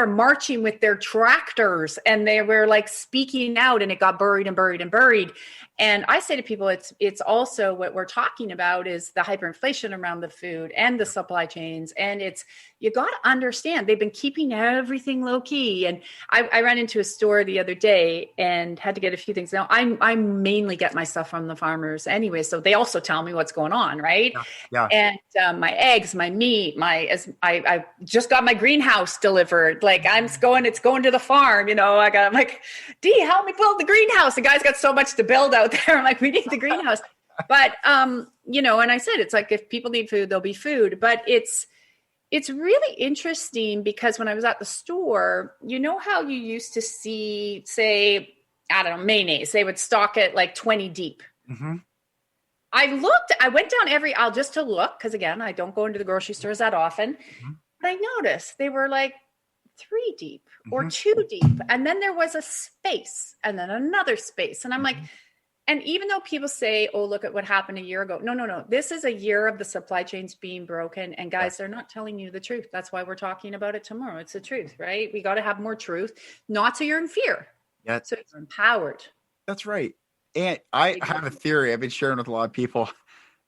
marching with their tractors and they were like speaking out, and it got buried and buried and buried. And I say to people, it's also what we're talking about is the hyperinflation around the food and the supply chains. And you got to understand, they've been keeping everything low key. And I ran into a store the other day and had to get a few things. Now I mainly get my stuff from the farmers anyway. So they also tell me what's going on. Right. Yeah. And my eggs, my meat, I just got my greenhouse delivered. Like it's going to the farm. I'm like, Dee, help me build the greenhouse. The guy's got so much to build out there. I'm like, we need the greenhouse. But, and I said, it's like, if people need food, there'll be food. But it's really interesting because when I was at the store, how you used to see, say, I don't know, mayonnaise, they would stock it like 20 deep. Mm-hmm. I went down every aisle just to look. Cause again, I don't go into the grocery stores that often, but I noticed they were like 3 deep or 2 deep. And then there was a space and then another space. And I'm like, and even though people say, oh, look at what happened a year ago. No. This is a year of the supply chains being broken. And guys, they're not telling you the truth. That's why we're talking about it tomorrow. It's the truth, right? We got to have more truth, not so you're in fear. Yeah. So you're empowered. That's right. And I have a theory I've been sharing with a lot of people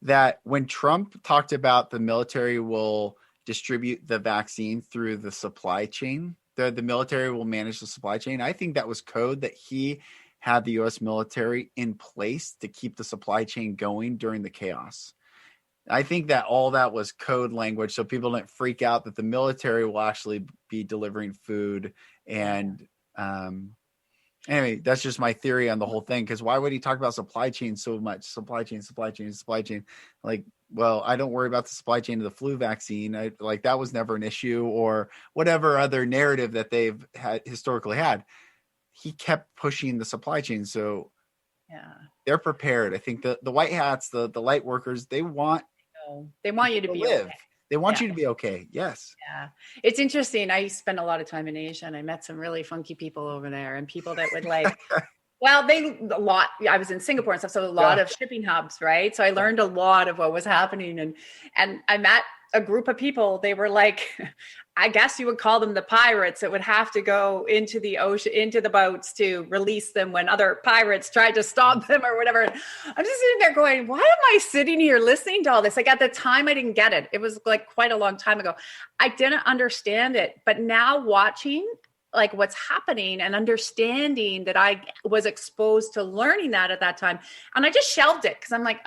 that when Trump talked about the military will distribute the vaccine through the supply chain, the military will manage the supply chain. I think that was code that he had the U.S. military in place to keep the supply chain going during the chaos. I think that all that was code language so people didn't freak out that the military will actually be delivering food. And anyway, that's just my theory on the whole thing. Because why would he talk about supply chain so much? Supply chain. Like, well, I don't worry about the supply chain of the flu vaccine. That was never an issue, or whatever other narrative that they've historically had. He kept pushing the supply chain. So they're prepared. I think the white hats, the light workers, they want you to be live. Okay. They want you to be okay. Yes. Yeah. It's interesting. I spent a lot of time in Asia and I met some really funky people over there, and people that would like, I was in Singapore and stuff. So a lot of shipping hubs, right? So I learned a lot of what was happening, and I met a group of people. They were like, I guess you would call them the pirates that would have to go into the ocean, into the boats to release them when other pirates tried to stop them or whatever. I'm just sitting there going, why am I sitting here listening to all this? Like at the time, I didn't get it. It was like quite a long time ago. I didn't understand it. But now watching like what's happening and understanding that I was exposed to learning that at that time. And I just shelved it because I'm like,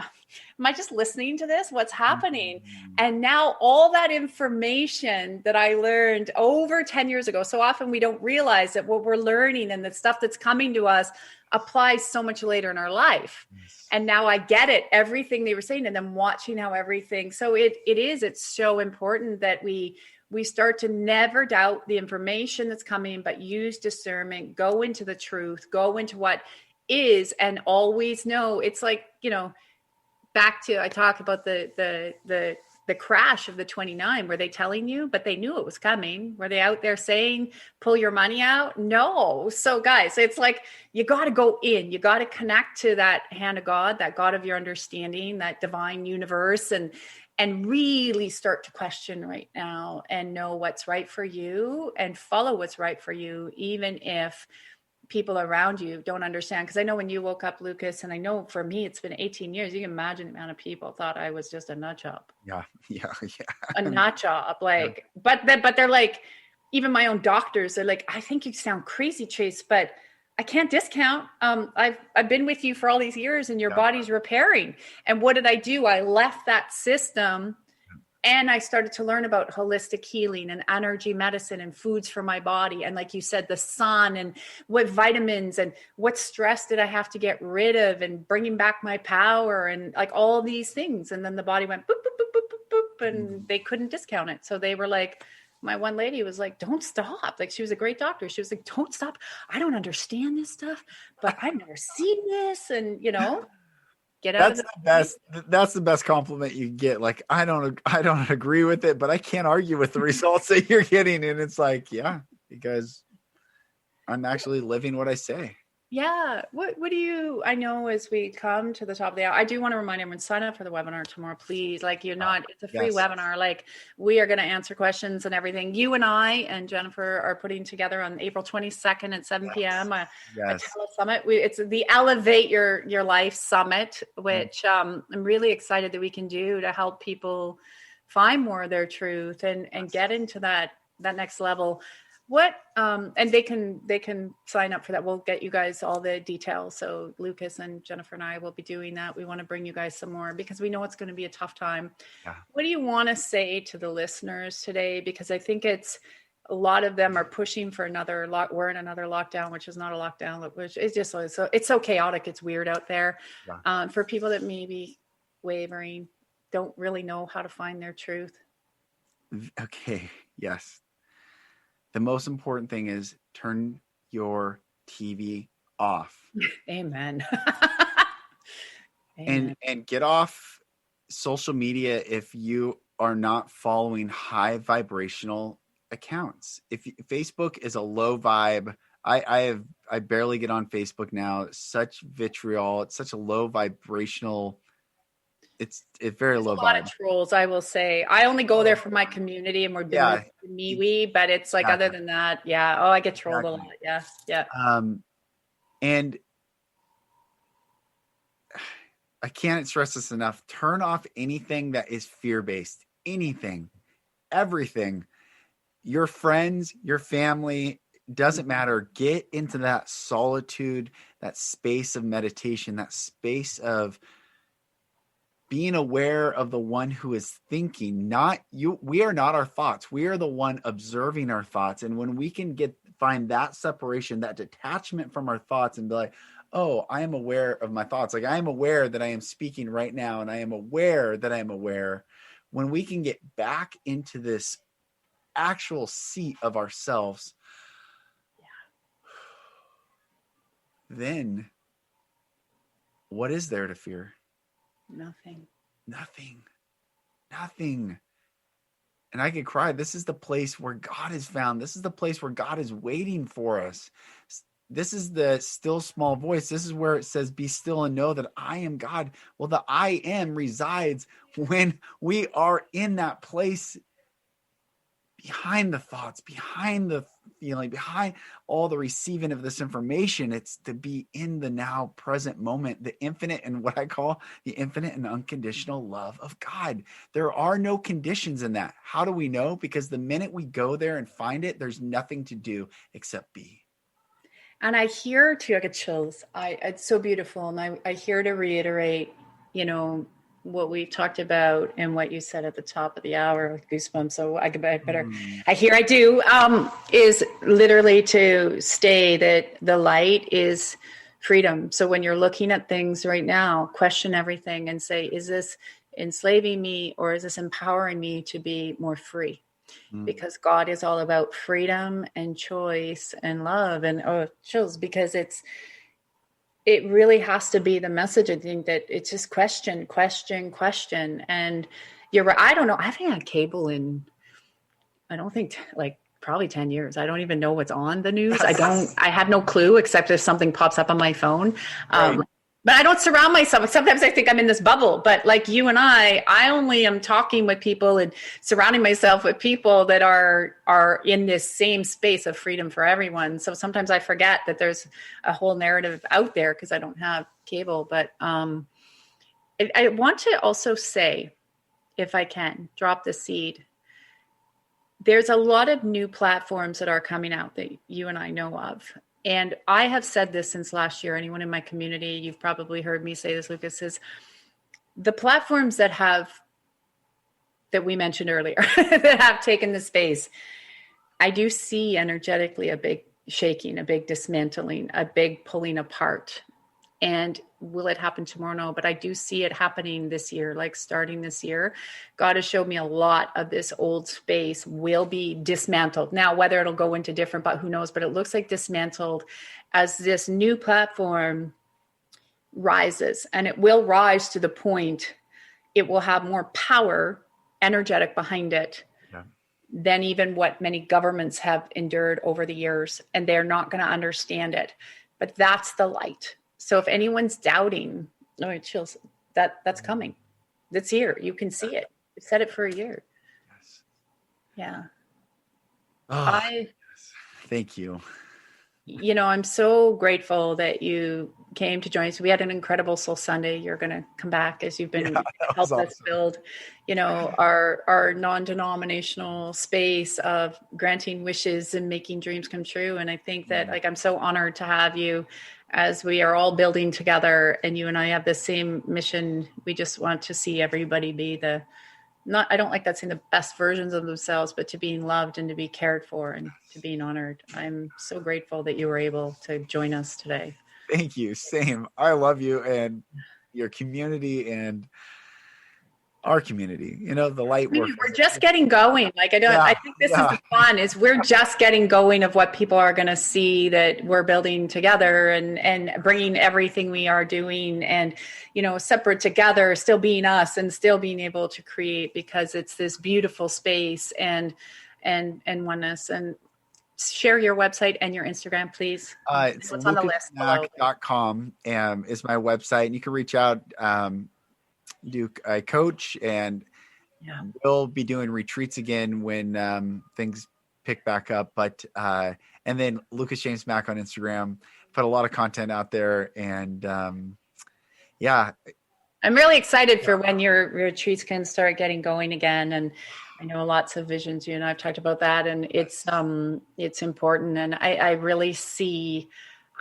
am I just listening to this? What's happening? And now all that information that I learned over 10 years ago, so often we don't realize that what we're learning and the stuff that's coming to us applies so much later in our life. Yes. And now I get it, everything they were saying, and then watching how everything. So it's so important that we start to never doubt the information that's coming, but use discernment, go into the truth, go into what is, and always know. It's like, back to, I talk about the crash of the 29. Were they telling you, but they knew it was coming? Were they out there saying, pull your money out? No. So guys, it's like, you got to go in, you got to connect to that hand of God, that God of your understanding, that divine universe, and really start to question right now and know what's right for you and follow what's right for you, even if people around you don't understand. Because I know when you woke up, Lucas, and I know for me, it's been 18 years. You can imagine the amount of people thought I was just a nut job. Yeah. A nut job. But they're like, even my own doctors, they're like, I think you sound crazy, Chase, but I can't discount. I've been with you for all these years and your body's repairing. And what did I do? I left that system and I started to learn about holistic healing and energy medicine and foods for my body. And like you said, the sun and what vitamins and what stress did I have to get rid of and bringing back my power and like all these things. And then the body went boop, boop, boop, boop, boop, boop, and they couldn't discount it. So they were like, my one lady was like, don't stop. Like, she was a great doctor. She was like, don't stop. I don't understand this stuff, but I've never seen this. And, get out. That's the best compliment you get. Like, I don't agree with it, but I can't argue with the results that you're getting. And it's like, yeah, because I'm actually living what I say. Yeah. What do you, I know as we come to the top of the hour, I do want to remind everyone, sign up for the webinar tomorrow, please. Like it's a free webinar. Like we are going to answer questions and everything. You and I and Jennifer are putting together on April 22nd at 7 p.m. a telesummit. It's the Elevate Your Life Summit, which I'm really excited that we can do to help people find more of their truth and get into that next level. What and they can sign up for that. We'll get you guys all the details. So Lucas and Jennifer and I will be doing that. We want to bring you guys some more because we know it's going to be a tough time. Yeah. What do you want to say to the listeners today? Because I think it's a lot of them are pushing for another we're in another lockdown, which is not a lockdown, which is just so it's so chaotic. It's weird out there. Yeah. For people that may be wavering, don't really know how to find their truth. Okay. Yes. The most important thing is turn your TV off. Amen. And get off social media if you are not following high vibrational accounts. If Facebook is a low vibe, I barely get on Facebook now. Such vitriol. It's such a low vibrational. It's very low vibe. A lot of trolls, I will say. I only go there for my community and we're MeWe, but it's like other than that, yeah. Oh, I get trolled a lot. Yeah, yeah. And I can't stress this enough. Turn off anything that is fear-based. Anything, everything. Your friends, your family, doesn't matter. Get into that solitude, that space of meditation, that space of being aware of the one who is thinking, not you. We are not our thoughts. We are the one observing our thoughts. And when we can find that separation, that detachment from our thoughts and be like, oh, I am aware of my thoughts. Like I am aware that I am speaking right now. And I am aware that I am aware. When we can get back into this actual seat of ourselves, then what is there to fear? Nothing. And I could cry. This is the place where God is found. This is the place where God is waiting for us. This is the still small voice. This is where it says, be still and know that I am God. Well, the I am resides when we are in that place behind the thoughts, behind the feeling, behind all the receiving of this information. It's to be in the now present moment, the infinite and what I call the infinite and unconditional love of God. There are no conditions in that. How do we know? Because the minute we go there and find it, there's nothing to do except be. And I hear too, I get chills. It's so beautiful. And I hear to reiterate, what we talked about and what you said at the top of the hour, goosebumps. So I better, I do, is literally to stay that the light is freedom. So when you're looking at things right now, question everything and say, is this enslaving me or is this empowering me to be more free? Because God is all about freedom and choice and love and chills, because it really has to be the message. I think that it's just question. And you're right. I don't know. I haven't had cable in, I don't think probably 10 years. I don't even know what's on the news. I have no clue except if something pops up on my phone. Right. But I don't surround myself. Sometimes I think I'm in this bubble, but like you and I only am talking with people and surrounding myself with people that are in this same space of freedom for everyone. So sometimes I forget that there's a whole narrative out there because I don't have cable. But I want to also say, if I can, drop the seed. There's a lot of new platforms that are coming out that you and I know of. And I have said this since last year. Anyone in my community, you've probably heard me say this, Lucas, is the platforms that we mentioned earlier, that have taken the space. I do see energetically a big shaking, a big dismantling, a big pulling apart. And will it happen tomorrow? No, but I do see it happening this year, like starting this year. God has showed me a lot of this old space will be dismantled. Now, whether it'll go into different, but who knows, but it looks like dismantled as this new platform rises, and it will rise to the point it will have more power, energetic behind it. Yeah. than even what many governments have endured over the years, and they're not going to understand it. But that's the light. So if anyone's doubting, no, it chills. That's coming. That's here. You can see it. We've said it for a year. Yes. Yeah. Oh, thank you. I'm so grateful that you came to join us. We had an incredible Soul Sunday. You're going to come back as you've been help us build, our non-denominational space of granting wishes and making dreams come true. And I think that I'm so honored to have you as we are all building together, and you and I have the same mission. We just want to see everybody be I don't like that saying the best versions of themselves, but to being loved and to be cared for and to being honored. I'm so grateful that you were able to join us today. Thank you. Same. I love you and your community and our community, the light work. We're just getting going. I think this is the fun is we're just getting going of what people are going to see that we're building together and bringing everything we are doing and, separate together, still being us and still being able to create, because it's this beautiful space and oneness. And share your website and your Instagram, please. It's what's on the list below. Mack.com is my website, and you can reach out. I coach, and we'll be doing retreats again when things pick back up. But and then Lucas James Mack on Instagram, put a lot of content out there, and I'm really excited for when your retreats can start getting going again. And I know lots of visions. You and I've talked about that, and it's important. And I really see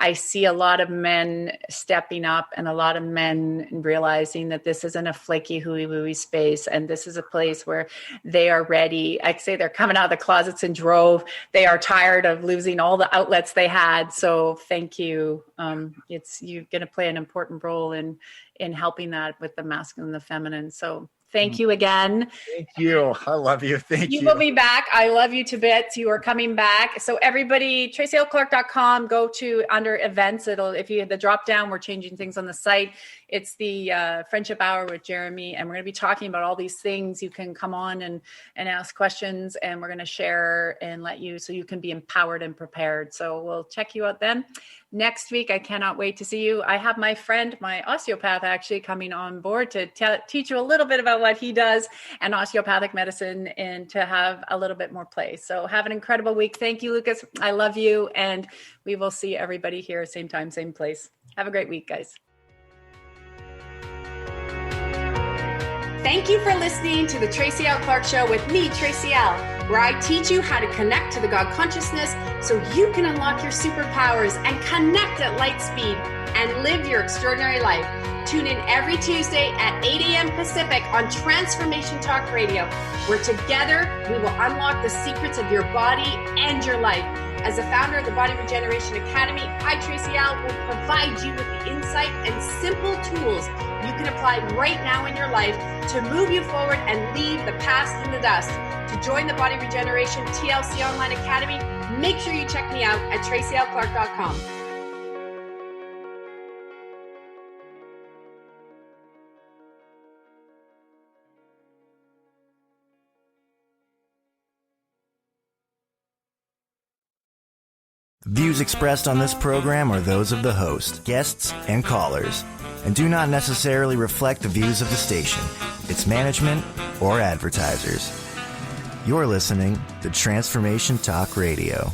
a lot of men stepping up and a lot of men realizing that this isn't a flaky hooey-wooey space. And this is a place where they are ready. I'd say they're coming out of the closets in drove. They are tired of losing all the outlets they had. So thank you. You're going to play an important role in helping that with the masculine and the feminine. So thank you again. Thank you. I love you. Thank you. You will be back. I love you to bits. You are coming back. So everybody, TracyLClark.com, go to under events. If you hit the drop down, we're changing things on the site. It's the Friendship Hour with Jeremy, and we're going to be talking about all these things. You can come on and ask questions, and we're going to share and let you, so you can be empowered and prepared. So we'll check you out then. Next week, I cannot wait to see you. I have my friend, my osteopath, actually coming on board to teach you a little bit about what he does and osteopathic medicine, and to have a little bit more play. So have an incredible week. Thank you, Lucas. I love you. And we will see everybody here, same time, same place. Have a great week, guys. Thank you for listening to the Tracy L. Clark Show with me, Tracy L., where I teach you how to connect to the God consciousness so you can unlock your superpowers and connect at light speed and live your extraordinary life. Tune in every Tuesday at 8 a.m. Pacific on Transformation Talk Radio, where together we will unlock the secrets of your body and your life. As the founder of the Body Regeneration Academy, I, Tracy L., will provide you with the insight and simple tools you can apply right now in your life to move you forward and leave the past in the dust. To join the Body Regeneration TLC Online Academy, make sure you check me out at TracyLClark.com. The views expressed on this program are those of the host, guests, and callers, and do not necessarily reflect the views of the station, its management, or advertisers. You're listening to Transformation Talk Radio.